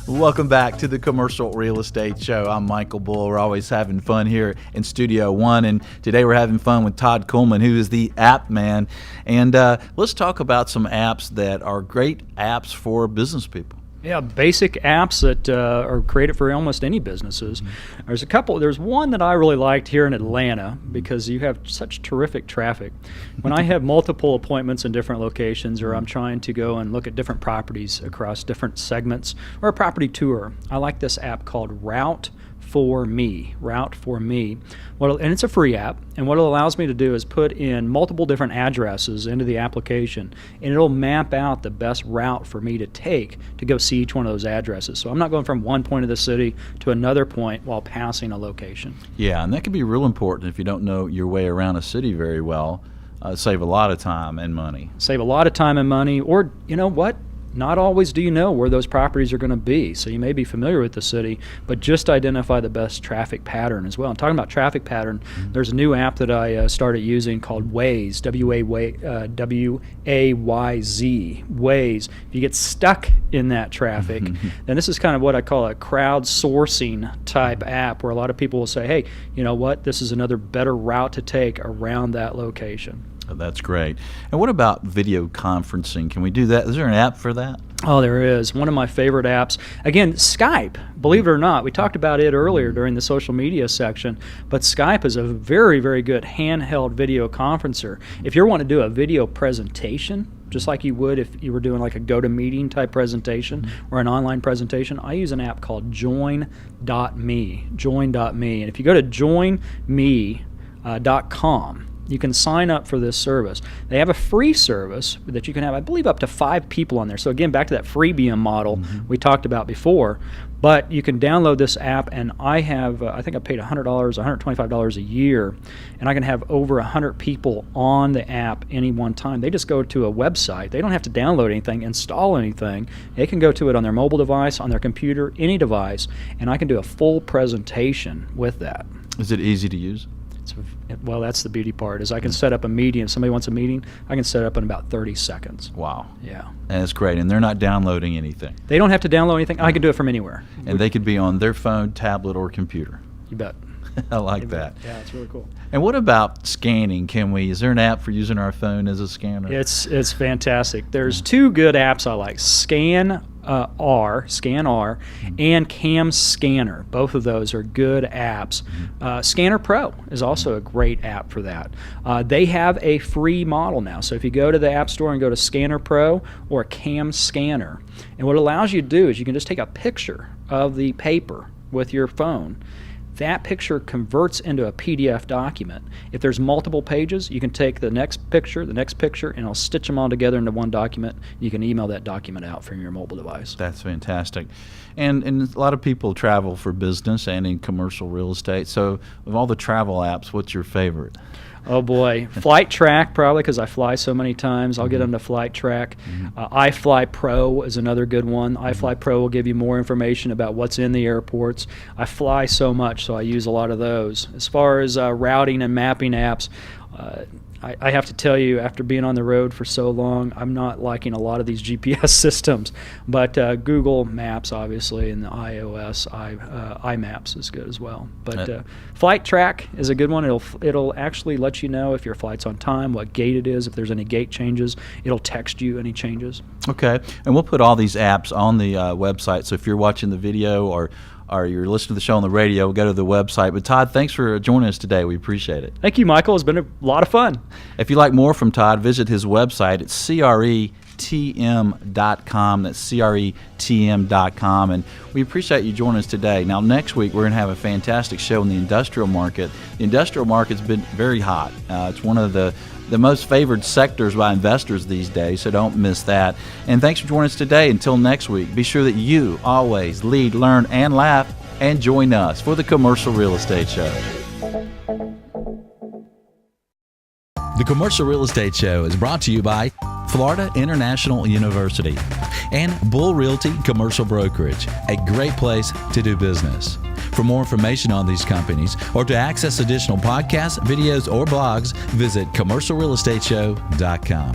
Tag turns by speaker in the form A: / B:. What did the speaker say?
A: Welcome back to the Commercial Real Estate Show. I'm Michael Bull. We're always having fun here in Studio One, and today we're having fun with Todd Kuhlmann, who is the app man. And let's talk about some apps that are great apps for business people.
B: Yeah, basic apps that are created for almost any businesses. Mm-hmm. There's one that I really liked here in Atlanta because you have such terrific traffic. When I have multiple appointments in different locations, or I'm trying to go and look at different properties across different segments, or a property tour, I like this app called Route for Me. And it's a free app, and what it allows me to do is put in multiple different addresses into the application, and it'll map out the best route for me to take to go see each one of those addresses. So I'm not going from one point of the city to another point while passing a location.
A: Yeah, and that can be real important if you don't know your way around a city very well. Save a lot of time and money. Or you know what? Not always do you know where those properties are going to be. So you may be familiar with the city, but just identify the best traffic pattern as well. And talking about traffic pattern, there's a new app that I started using called Waze, W-A-Y-Z, Waze. If you get stuck in that traffic, then this is kind of what I call a crowdsourcing type app, where a lot of people will say, hey, you know what, this is another better route to take around that location. Oh, that's great. And what about video conferencing? Can we do that? Is there an app for that?
B: Oh, there is. One of my favorite apps. Again, Skype, believe it or not. We talked about it earlier during the social media section, but Skype is a very, very good handheld video conferencer. If you're wanting to do a video presentation, just like you would if you were doing like a GoToMeeting type presentation or an online presentation, I use an app called Join.me. And if you go to joinme.com, you can sign up for this service. They have a free service that you can have, I believe, up to 5 people on there. So again, back to that freemium model we talked about before. But you can download this app, and I have, I think I paid $100, $125 a year, and I can have over 100 people on the app any one time. They just go to a website. They don't have to download anything, install anything. They can go to it on their mobile device, on their computer, any device, and I can do a full presentation with that.
A: Is it easy to use?
B: Well, that's the beauty part, is I can set up a meeting. If somebody wants a meeting, I can set it up in about 30 seconds.
A: Wow.
B: Yeah.
A: And it's great. And they're not downloading anything.
B: They don't have to download anything. I can do it from anywhere.
A: And they could be on their phone, tablet, or computer.
B: You bet.
A: I like that.
B: Yeah, it's really cool.
A: And what about scanning? Is there an app for using our phone as a scanner?
B: It's fantastic. There's 2 good apps I like, Scan R, and Cam Scanner. Both of those are good apps. Scanner Pro is also a great app for that. They have a free model now. So if you go to the App Store and go to Scanner Pro or Cam Scanner, and what it allows you to do is you can just take a picture of the paper with your phone. That picture converts into a PDF document. If there's multiple pages, you can take the next picture, and it'll stitch them all together into one document. You can email that document out from your mobile device.
A: That's fantastic. And a lot of people travel for business and in commercial real estate. So of all the travel apps, what's your favorite?
B: Oh boy, Flighttrack, probably, because I fly so many times. I'll get into Flighttrack. iFly Pro is another good one. iFly Pro will give you more information about what's in the airports. I fly so much, so I use a lot of those. As far as routing and mapping apps, I have to tell you, after being on the road for so long, I'm not liking a lot of these GPS systems. But Google Maps, obviously, and the iOS, iMaps is good as well. But Flighttrack is a good one. It'll actually let you know if your flight's on time, what gate it is, if there's any gate changes. It'll text you any changes.
A: Okay, and we'll put all these apps on the website. So if you're watching the video or you're listening to the show on the radio, go to the website. But Todd, thanks for joining us today. We appreciate it.
B: Thank you, Michael. It's been a lot of fun.
A: If you'd like more from Todd, visit his website. It's CRETM.com. That's CRETM.com. And we appreciate you joining us today. Now, next week, we're going to have a fantastic show in the industrial market. The industrial market's been very hot. It's one of the most favored sectors by investors these days, so don't miss that. And thanks for joining us today. Until next week, be sure that you always lead, learn, and laugh, and join us for the Commercial Real Estate Show. The Commercial Real Estate Show is brought to you by Florida International University and Bull Realty Commercial Brokerage, a great place to do business.
C: For more information on these companies or to access additional podcasts, videos, or blogs, visit commercialrealestateshow.com.